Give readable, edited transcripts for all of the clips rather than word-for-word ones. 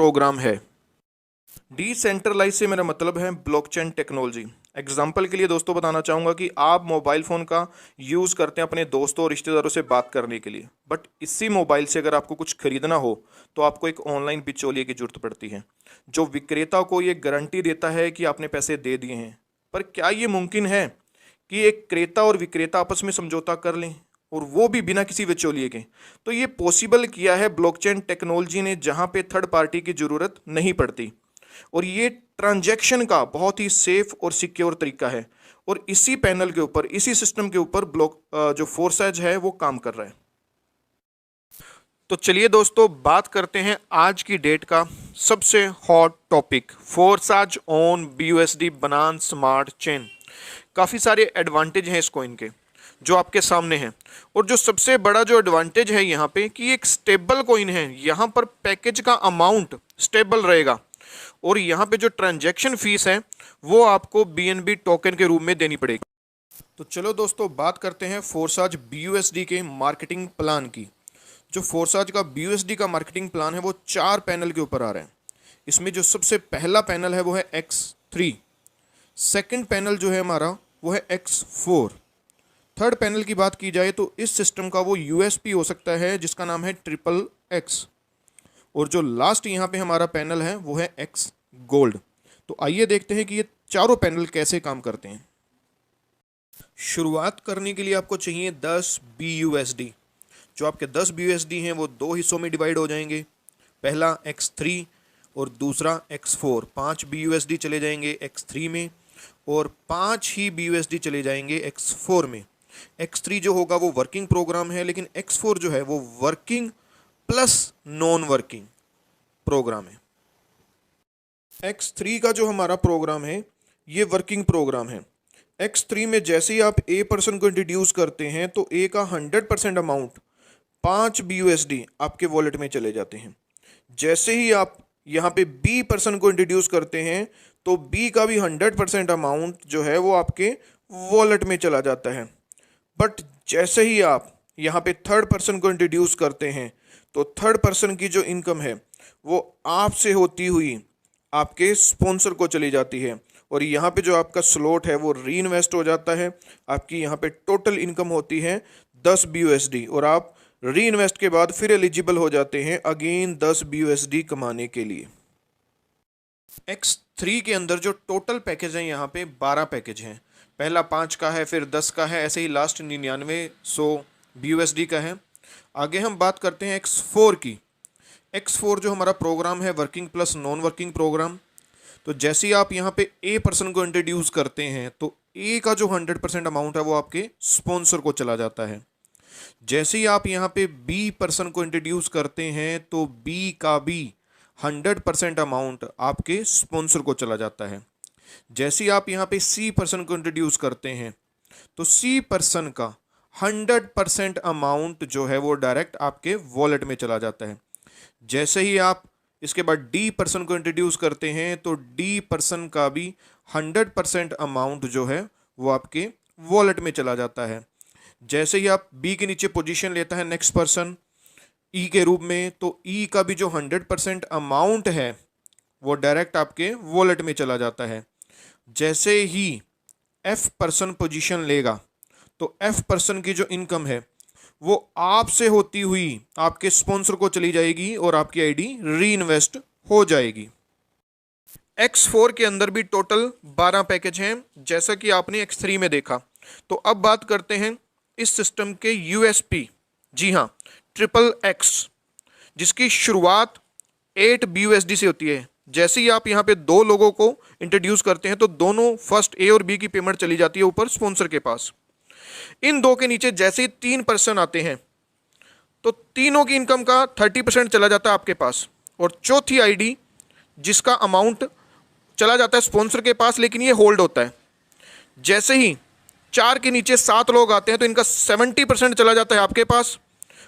Programme है। Decentralise से मेरा मतलब है ब्लॉकचेन टेक्नोलॉजी। एग्जाम्पल के लिए दोस्तों बताना चाहूँगा कि आप मोबाइल फ़ोन का यूज़ करते हैं अपने दोस्तों और रिश्तेदारों से बात करने के लिए, बट इसी मोबाइल से अगर आपको कुछ खरीदना हो तो आपको एक ऑनलाइन बिचौलिए की जरूरत पड़ती है, जो विक्रेता को ये गारंटी देता है कि आपने पैसे दे दिए हैं। पर क्या ये मुमकिन है कि एक क्रेता और विक्रेता आपस में समझौता कर लें, और वो भी बिना किसी बिचौलिए के? तो ये पॉसिबल किया है ब्लॉकचेन टेक्नोलॉजी ने, जहाँ पे थर्ड पार्टी की ज़रूरत नहीं पड़ती, और ये ट्रांजैक्शन का बहुत ही सेफ और सिक्योर तरीका है। और इसी पैनल के ऊपर, इसी सिस्टम के ऊपर जो फोरसाज है वो काम कर रहा है। तो चलिए दोस्तों, बात करते हैं आज की डेट का सबसे हॉट टॉपिक, फोरसाज ऑन BUSD बनान स्मार्ट चेन। काफ़ी सारे एडवांटेज हैं इस कॉइन के जो आपके सामने हैं, और जो सबसे बड़ा जो एडवांटेज है यहाँ पे कि एक स्टेबल कॉइन है। यहाँ पर पैकेज का अमाउंट स्टेबल रहेगा, और यहाँ पे जो ट्रांजैक्शन फीस है वो आपको BNB टोकन के रूप में देनी पड़ेगी। तो चलो दोस्तों, बात करते हैं फोरसाज BUSD के मार्केटिंग प्लान की। जो फोरसाज का BUSD का मार्केटिंग प्लान है वो 4 पैनल के ऊपर आ रहा है। इसमें जो सबसे पहला पैनल है वो है X3, सेकंड पैनल जो है हमारा वो है X4, थर्ड पैनल की बात की जाए तो इस सिस्टम का वो USP हो सकता है जिसका नाम है XXX, और जो लास्ट यहाँ पे हमारा पैनल है वो है X गोल्ड। तो आइए देखते हैं कि ये चारों पैनल कैसे काम करते हैं। शुरुआत करने के लिए आपको चाहिए 10 BUSD। जो आपके 10 BUSD हैं वो 2 हिस्सों में डिवाइड हो जाएंगे, पहला X3 और दूसरा X4। 5 BUSD चले जाएंगे X3 में और 5 ही BUSD चले जाएंगे X4 में। X3 जो होगा वो वर्किंग प्रोग्राम है, लेकिन X4 जो है वो working plus non working program है। X3 का जो हमारा प्रोग्राम है ये वर्किंग प्रोग्राम है। X3 में जैसे ही आप A पर्सन को इंट्रोड्यूस करते हैं तो A का 100% अमाउंट 5 BUSD आपके वॉलेट में चले जाते हैं। जैसे ही आप यहाँ पे B पर्सन को इंट्रोड्यूस करते हैं तो B का भी 100% अमाउंट जो है वो आपके वॉलेट में चला जाता है। बट जैसे ही आप यहाँ पे थर्ड पर्सन को इंट्रोड्यूस करते हैं तो थर्ड पर्सन की जो इनकम है वो आपसे होती हुई आपके स्पॉन्सर को चली जाती है, और यहाँ पे जो आपका स्लॉट है वो री इन्वेस्ट हो जाता है। आपकी यहाँ पे टोटल इनकम होती है 10 BUSD, और आप री इन्वेस्ट के बाद फिर एलिजिबल हो जाते हैं अगेन 10 BUSD कमाने के लिए। X3 के अंदर जो टोटल पैकेज हैं यहाँ पे 12 पैकेज हैं। पहला 5 का है, फिर 10 का है, ऐसे ही लास्ट 9900 BUSD का है। आगे हम बात करते हैं X4 की। X4 जो हमारा प्रोग्राम है working plus non working program. तो जैसे ही आप यहाँ पे A पर्सन को इंट्रोड्यूस करते हैं तो A का जो 100% अमाउंट है वो आपके स्पॉन्सर को चला जाता है। जैसे ही आप यहाँ पे B पर्सन को इंट्रोड्यूस करते हैं तो B का भी 100% अमाउंट आपके स्पॉन्सर को चला जाता है। जैसे ही आप यहाँ पे C पर्सन को इंट्रोड्यूस करते हैं तो C पर्सन का 100% अमाउंट जो है वो डायरेक्ट आपके वॉलेट में चला जाता है। जैसे ही आप इसके बाद D पर्सन को इंट्रोड्यूस करते हैं तो D पर्सन का भी 100% अमाउंट जो है वो आपके वॉलेट में चला जाता है। जैसे ही आप B के नीचे पोजीशन लेता है नेक्स्ट पर्सन E के रूप में, तो E का भी जो 100% अमाउंट है वो डायरेक्ट आपके वॉलेट में चला जाता है। जैसे ही F पर्सन पोजीशन लेगा तो F पर्सन की जो इनकम है वो आपसे होती हुई आपके स्पॉन्सर को चली जाएगी और आपकी आईडी री इन्वेस्ट हो जाएगी। X4 के अंदर भी टोटल 12 पैकेज हैं जैसा कि आपने X3 में देखा। तो अब बात करते हैं इस सिस्टम के USP। जी हाँ, XXX, जिसकी शुरुआत 8 BUSD से होती है। जैसे ही आप यहाँ पे 2 लोगों को इंट्रोड्यूस करते हैं तो दोनों फर्स्ट A और B की पेमेंट चली जाती है ऊपर स्पॉन्सर के पास। इन 2 के नीचे जैसे ही 3 पर्सन आते हैं तो तीनों की इनकम का 30% चला जाता है आपके पास, और चौथी आईडी जिसका अमाउंट चला जाता है स्पॉन्सर के पास लेकिन ये होल्ड होता है। जैसे ही 4 के नीचे 7 लोग आते हैं तो इनका 70% चला जाता है आपके पास,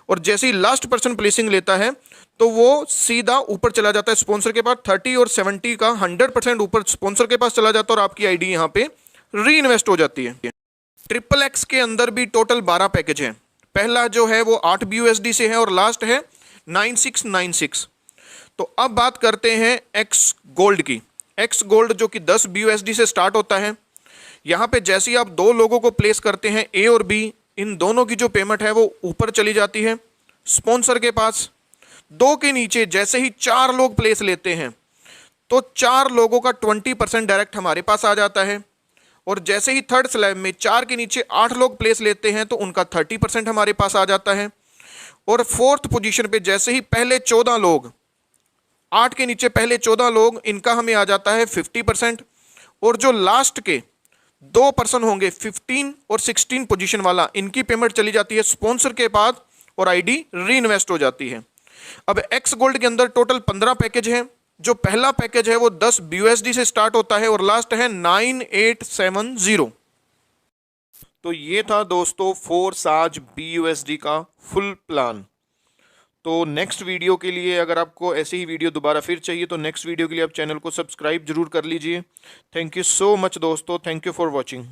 और जैसे ही लास्ट पर्सन प्लेसिंग लेता है तो वो सीधा ऊपर चला जाता है स्पॉन्सर के पास। 30 और 70 का 100% ऊपर स्पॉन्सर के पास चला जाता है और आपकी आईडी यहाँ पे री इन्वेस्ट हो जाती है। XXX के अंदर भी टोटल 12 पैकेज हैं। पहला जो है वो 8 BUSD से है और लास्ट है 9696। तो अब बात करते हैं एक्स गोल्ड की। एक्स गोल्ड जो कि 10 BUSD से स्टार्ट होता है। यहाँ पे जैसे ही आप दो लोगों को प्लेस करते हैं, ए और बी, इन दोनों की जो पेमेंट है वो ऊपर चली जाती है स्पॉन्सर के पास। दो के नीचे जैसे ही 4 लोग प्लेस लेते हैं तो 4 लोगों का 20% डायरेक्ट हमारे पास आ जाता है। और जैसे ही थर्ड स्लैब में 4 के नीचे 8 लोग प्लेस लेते हैं तो उनका 30% हमारे पास आ जाता है। और फोर्थ पोजीशन पे जैसे ही पहले 14 लोग, 8 के नीचे पहले 14 लोग, इनका हमें आ जाता है 50%। और जो लास्ट के 2 पर्सन होंगे 15 और 16 पोजीशन वाला, इनकी पेमेंट चली जाती है स्पॉन्सर के पास और आईडी री इन्वेस्ट हो जाती है। अब एक्स गोल्ड के अंदर टोटल 15 पैकेज हैं। जो पहला पैकेज है वो 10 BUSD से स्टार्ट होता है और लास्ट है 9870। तो ये था दोस्तों 4 साज BUSD का फुल प्लान। तो नेक्स्ट वीडियो के लिए अगर आपको ऐसी ही वीडियो दोबारा फिर चाहिए तो नेक्स्ट वीडियो के लिए आप चैनल को सब्सक्राइब जरूर कर लीजिए। थैंक यू सो मच दोस्तों, थैंक यू फॉर वॉचिंग।